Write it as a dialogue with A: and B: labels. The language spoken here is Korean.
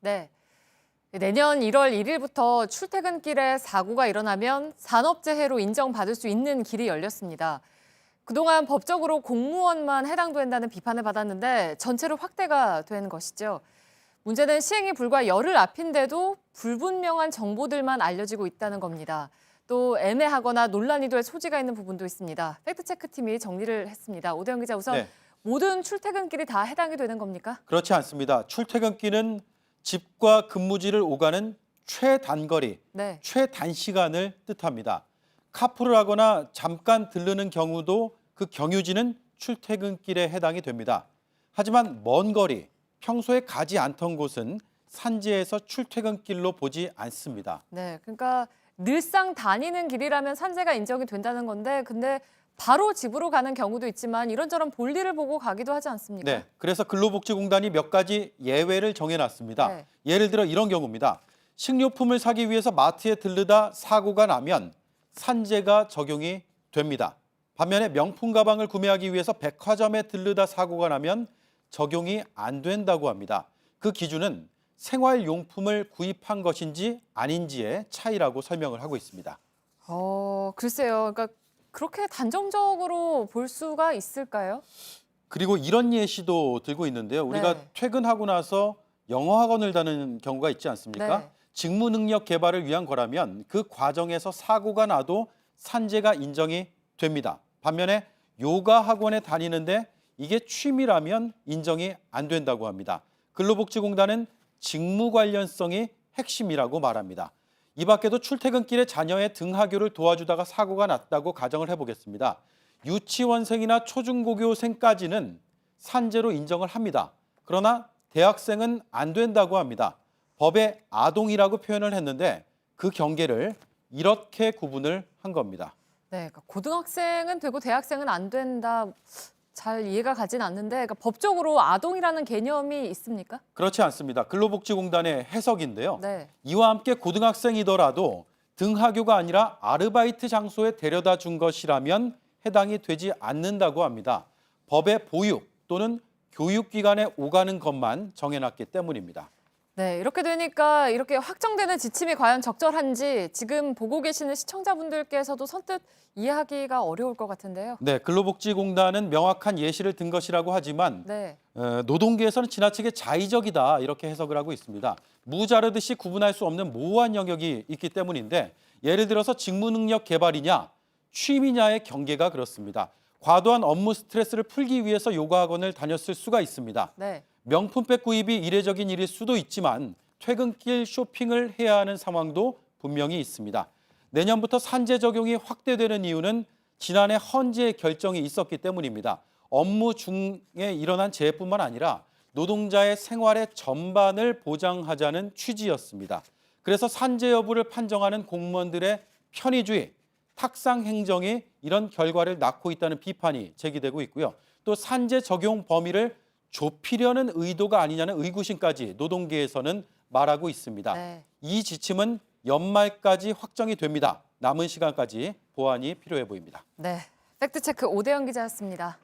A: 네. 내년 1월 1일부터 출퇴근길에 사고가 일어나면 산업재해로 인정받을 수 있는 길이 열렸습니다. 그동안 법적으로 공무원만 해당된다는 비판을 받았는데 전체로 확대가 된 것이죠. 문제는 시행이 불과 열흘 앞인데도 불분명한 정보들만 알려지고 있다는 겁니다. 또 애매하거나 논란이 될 소지가 있는 부분도 있습니다. 팩트체크팀이 정리를 했습니다. 오대영 기자, 우선 모든 출퇴근길이 다 해당이 되는 겁니까?
B: 그렇지 않습니다. 출퇴근길은 집과 근무지를 오가는 최단거리, 최단시간을 뜻합니다. 카풀을 하거나 잠깐 들르는 경우도 그 경유지는 출퇴근길에 해당이 됩니다. 하지만 먼 거리, 평소에 가지 않던 곳은 산지에서 출퇴근길로 보지 않습니다.
A: 네, 그러니까 늘상 다니는 길이라면 산재가 인정이 된다는 건데 근데 바로 집으로 가는 경우도 있지만 이런저런 볼일을 보고 가기도 하지 않습니까?
B: 네, 그래서 근로복지공단이 몇 가지 예외를 정해놨습니다. 예를 들어 이런 경우입니다. 식료품을 사기 위해서 마트에 들르다 사고가 나면 산재가 적용이 됩니다. 반면에 명품 가방을 구매하기 위해서 백화점에 들르다 사고가 나면 적용이 안 된다고 합니다. 그 기준은 생활용품을 구입한 것인지 아닌지의 차이라고 설명을 하고 있습니다.
A: 글쎄요. 그러니까 그렇게 단정적으로 볼 수가 있을까요?
B: 그리고 이런 예시도 들고 있는데요. 우리가 퇴근하고 나서 영어 학원을 다니는 경우가 있지 않습니까? 직무 능력 개발을 위한 거라면 그 과정에서 사고가 나도 산재가 인정이 됩니다. 반면에 요가 학원에 다니는데 이게 취미라면 인정이 안 된다고 합니다. 근로복지공단은 직무 관련성이 핵심이라고 말합니다. 이 밖에도 출퇴근길에 자녀의 등하교를 도와주다가 사고가 났다고 가정을 해보겠습니다. 유치원생이나 초중고교생까지는 산재로 인정을 합니다. 그러나 대학생은 안 된다고 합니다. 법에 아동이라고 표현을 했는데 그 경계를 이렇게 구분을 한 겁니다.
A: 네, 그러니까 고등학생은 되고 대학생은 안 된다. 잘 이해가 가진 않는데 그러니까 법적으로 아동이라는 개념이 있습니까?
B: 그렇지 않습니다. 근로복지공단의 해석인데요. 이와 함께 고등학생이더라도 등하교가 아니라 아르바이트 장소에 데려다 준 것이라면 해당이 되지 않는다고 합니다. 법의 보육 또는 교육기관에 오가는 것만 정해놨기 때문입니다.
A: 네, 이렇게 되니까 이렇게 확정되는 지침이 과연 적절한지 지금 보고 계시는 시청자분들께서도 선뜻 이해하기가 어려울 것 같은데요.
B: 네, 근로복지공단은 명확한 예시를 든 것이라고 하지만 노동계에서는 지나치게 자의적이다 이렇게 해석을 하고 있습니다. 무자르듯이 구분할 수 없는 모호한 영역이 있기 때문인데 예를 들어서 직무능력 개발이냐 취미냐의 경계가 그렇습니다. 과도한 업무 스트레스를 풀기 위해서 요가 학원을 다녔을 수가 있습니다. 명품백 구입이 이례적인 일일 수도 있지만 퇴근길 쇼핑을 해야 하는 상황도 분명히 있습니다. 내년부터 산재 적용이 확대되는 이유는 지난해 헌재 결정이 있었기 때문입니다. 업무 중에 일어난 재해뿐만 아니라 노동자의 생활의 전반을 보장하자는 취지였습니다. 그래서 산재 여부를 판정하는 공무원들의 편의주의, 탁상 행정이 이런 결과를 낳고 있다는 비판이 제기되고 있고요. 또 산재 적용 범위를 좁히려는 의도가 아니냐는 의구심까지 노동계에서는 말하고 있습니다. 이 지침은 연말까지 확정이 됩니다. 남은 시간까지 보완이 필요해 보입니다.
A: 팩트체크 오대영 기자였습니다.